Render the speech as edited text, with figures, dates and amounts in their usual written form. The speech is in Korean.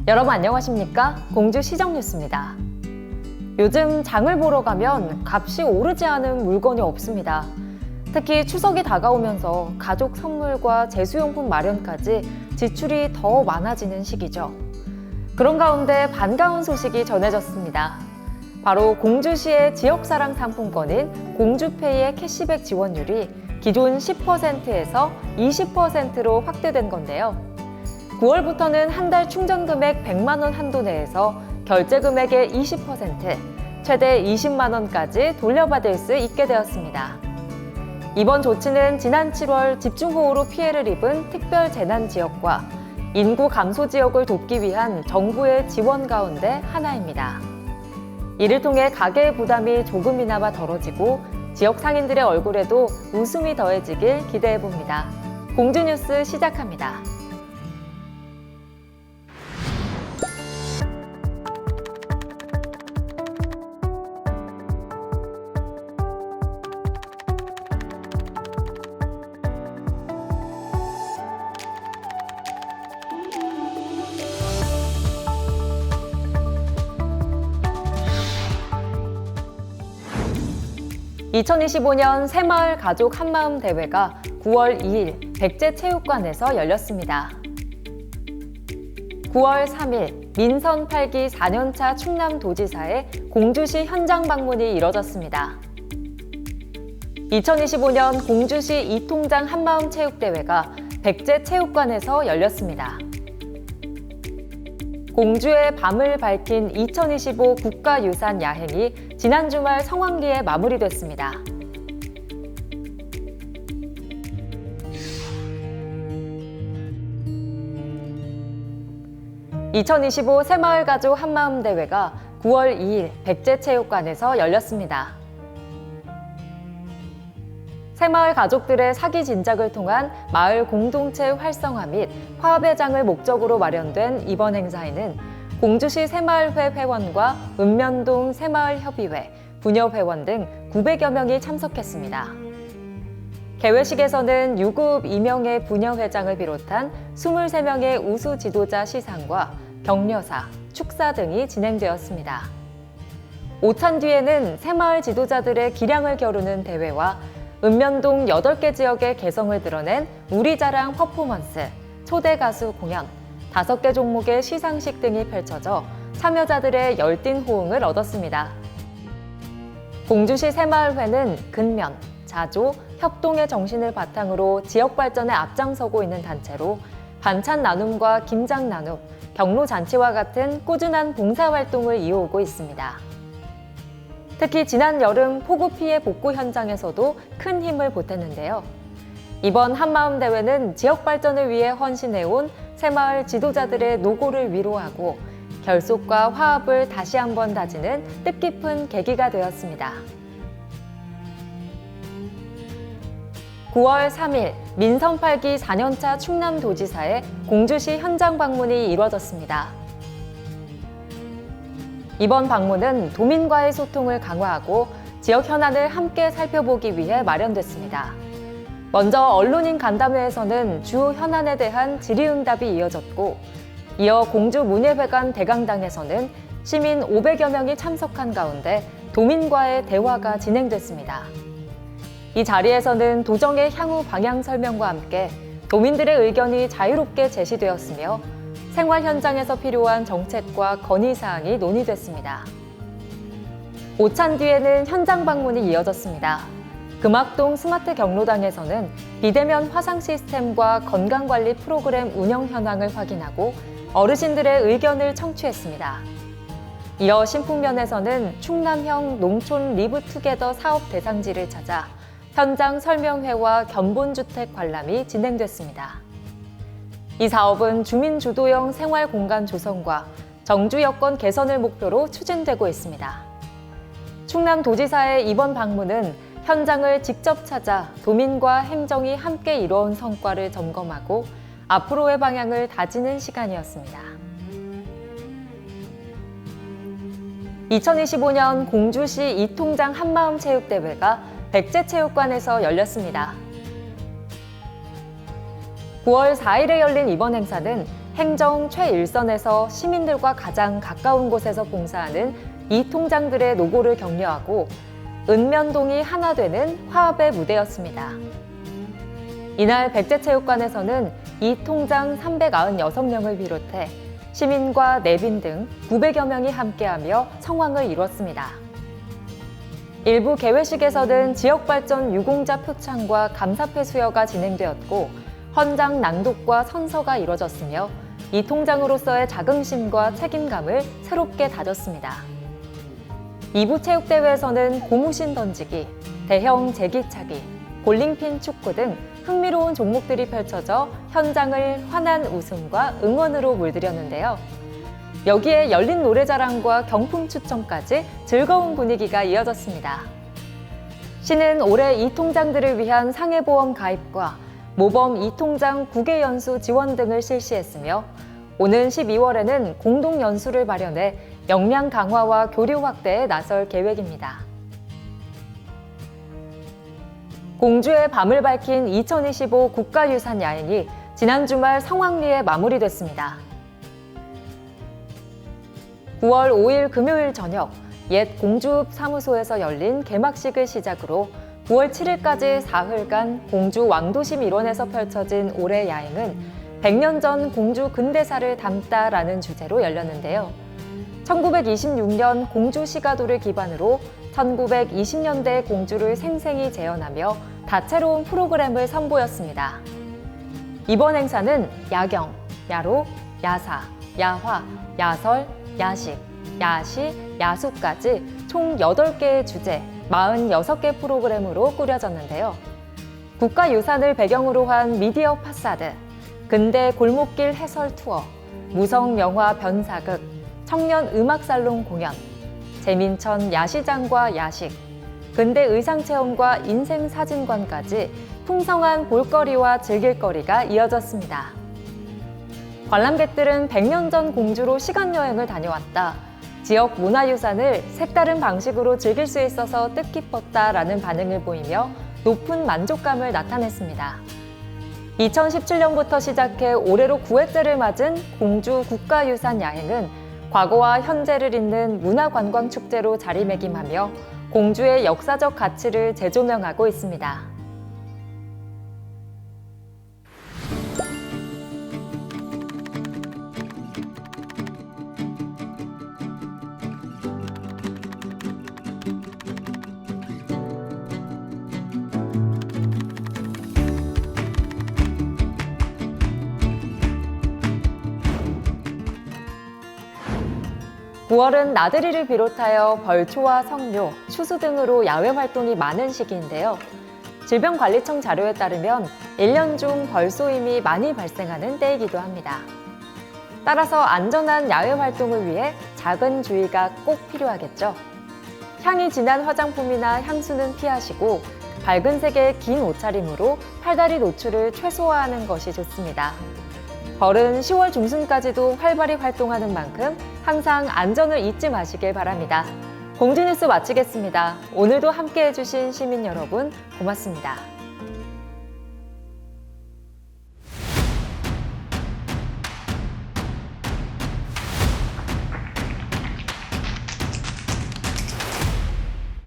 여러분 안녕하십니까? 공주 시정뉴스입니다. 요즘 장을 보러 가면 값이 오르지 않은 물건이 없습니다. 특히 추석이 다가오면서 가족 선물과 제수용품 마련까지 지출이 더 많아지는 시기죠. 그런 가운데 반가운 소식이 전해졌습니다. 바로 공주시의 지역사랑 상품권인 공주페이의 캐시백 지원율이 기존 10%에서 20%로 확대된 건데요. 9월부터는 한 달 충전 금액 100만 원 한도 내에서 결제 금액의 20%, 최대 20만 원까지 돌려받을 수 있게 되었습니다. 이번 조치는 지난 7월 집중호우로 피해를 입은 특별 재난 지역과 인구 감소 지역을 돕기 위한 정부의 지원 가운데 하나입니다. 이를 통해 가계의 부담이 조금이나마 덜어지고 지역 상인들의 얼굴에도 웃음이 더해지길 기대해봅니다. 공주뉴스 시작합니다. 2025년 새마을 가족 한마음 대회가 9월 2일 백제체육관에서 열렸습니다. 9월 3일 민선 8기 4년차 충남도지사의 공주시 현장 방문이 이뤄졌습니다. 2025년 공주시 이통장 한마음 체육대회가 백제체육관에서 열렸습니다. 공주의 밤을 밝힌 2025 국가유산 야행이 지난 주말 성황리에 마무리됐습니다. (2025) 새마을가족 한마음 대회가 9월 2일 백제체육관에서 열렸습니다. 새마을 가족들의 사기 진작을 통한 마을 공동체 활성화 및 화합의 장을 목적으로 마련된 이번 행사에는 공주시 새마을회 회원과 읍면동 새마을협의회, 부녀회원 등 900여 명이 참석했습니다. 개회식에서는 유급 2명의 부녀회장을 비롯한 23명의 우수 지도자 시상과 격려사, 축사 등이 진행되었습니다. 오찬 뒤에는 새마을 지도자들의 기량을 겨루는 대회와 읍면동 8개 지역의 개성을 드러낸 우리자랑 퍼포먼스, 초대 가수 공연, 5개 종목의 시상식 등이 펼쳐져 참여자들의 열띤 호응을 얻었습니다. 공주시 새마을회는 근면, 자조, 협동의 정신을 바탕으로 지역 발전에 앞장서고 있는 단체로 반찬 나눔과 김장 나눔, 경로 잔치와 같은 꾸준한 봉사활동을 이어오고 있습니다. 특히 지난 여름 폭우 피해 복구 현장에서도 큰 힘을 보탰는데요. 이번 한마음 대회는 지역 발전을 위해 헌신해온 새마을 지도자들의 노고를 위로하고 결속과 화합을 다시 한번 다지는 뜻깊은 계기가 되었습니다. 9월 3일 민선 8기 4년차 충남도지사의 공주시 현장 방문이 이루어졌습니다. 이번 방문은 도민과의 소통을 강화하고 지역 현안을 함께 살펴보기 위해 마련됐습니다. 먼저 언론인 간담회에서는 주 현안에 대한 질의응답이 이어졌고, 이어 공주문예회관 대강당에서는 시민 500여 명이 참석한 가운데 도민과의 대화가 진행됐습니다. 이 자리에서는 도정의 향후 방향 설명과 함께 도민들의 의견이 자유롭게 제시되었으며 생활 현장에서 필요한 정책과 건의사항이 논의됐습니다. 오찬 뒤에는 현장 방문이 이어졌습니다. 금악동 스마트 경로당에서는 비대면 화상 시스템과 건강관리 프로그램 운영 현황을 확인하고 어르신들의 의견을 청취했습니다. 이어 신풍면에서는 충남형 농촌 리브투게더 사업 대상지를 찾아 현장 설명회와 견본주택 관람이 진행됐습니다. 이 사업은 주민 주도형 생활 공간 조성과 정주 여건 개선을 목표로 추진되고 있습니다. 충남도지사의 이번 방문은 현장을 직접 찾아 도민과 행정이 함께 이뤄온 성과를 점검하고 앞으로의 방향을 다지는 시간이었습니다. 2025년 공주시 이통장 한마음 체육대회가 백제체육관에서 열렸습니다. 9월 4일에 열린 이번 행사는 행정 최일선에서 시민들과 가장 가까운 곳에서 봉사하는 이 통장들의 노고를 격려하고 읍면동이 하나 되는 화합의 무대였습니다. 이날 백제체육관에서는 이 통장 396명을 비롯해 시민과 내빈 등 900여 명이 함께하며 성황을 이뤘습니다. 일부 개회식에서는 지역발전 유공자 표창과 감사패 수여가 진행되었고 헌장 낭독과 선서가 이뤄졌으며 이 통장으로서의 자긍심과 책임감을 새롭게 다졌습니다. 2부 체육대회에서는 고무신 던지기, 대형 제기차기, 볼링핀 축구 등 흥미로운 종목들이 펼쳐져 현장을 환한 웃음과 응원으로 물들였는데요. 여기에 열린 노래자랑과 경품 추첨까지 즐거운 분위기가 이어졌습니다. 시는 올해 이 통장들을 위한 상해보험 가입과 모범 이 통장 9개 연수 지원 등을 실시했으며 오는 12월에는 공동 연수를 마련해 역량 강화와 교류 확대에 나설 계획입니다. 공주의 밤을 밝힌 2025 국가유산 야행이 지난 주말 성황리에 마무리됐습니다. 9월 5일 금요일 저녁 옛 공주읍 사무소에서 열린 개막식을 시작으로 9월 7일까지 사흘간 공주 왕도심 일원에서 펼쳐진 올해 야행은 100년 전 공주 근대사를 담다라는 주제로 열렸는데요. 1926년 공주 시가도를 기반으로 1920년대 공주를 생생히 재현하며 다채로운 프로그램을 선보였습니다. 이번 행사는 야경, 야로, 야사, 야화, 야설, 야식, 야시, 야수까지 총 8개의 주제, 46개 프로그램으로 꾸려졌는데요. 국가유산을 배경으로 한 미디어 파사드, 근대 골목길 해설 투어, 무성 영화 변사극, 청년 음악살롱 공연, 재민천 야시장과 야식, 근대 의상체험과 인생사진관까지 풍성한 볼거리와 즐길거리가 이어졌습니다. 관람객들은 100년 전 공주로 시간여행을 다녀왔다, 지역 문화유산을 색다른 방식으로 즐길 수 있어서 뜻깊었다라는 반응을 보이며 높은 만족감을 나타냈습니다. 2017년부터 시작해 올해로 9회째를 맞은 공주 국가유산 야행은 과거와 현재를 잇는 문화관광축제로 자리매김하며 공주의 역사적 가치를 재조명하고 있습니다. 9월은 나들이를 비롯하여 벌초와 성묘, 추수 등으로 야외 활동이 많은 시기인데요. 질병관리청 자료에 따르면 1년 중 벌쏘임이 많이 발생하는 때이기도 합니다. 따라서 안전한 야외 활동을 위해 작은 주의가 꼭 필요하겠죠. 향이 진한 화장품이나 향수는 피하시고 밝은 색의 긴 옷차림으로 팔다리 노출을 최소화하는 것이 좋습니다. 벌은 10월 중순까지도 활발히 활동하는 만큼 항상 안전을 잊지 마시길 바랍니다. 공주뉴스 마치겠습니다. 오늘도 함께해 주신 시민 여러분 고맙습니다.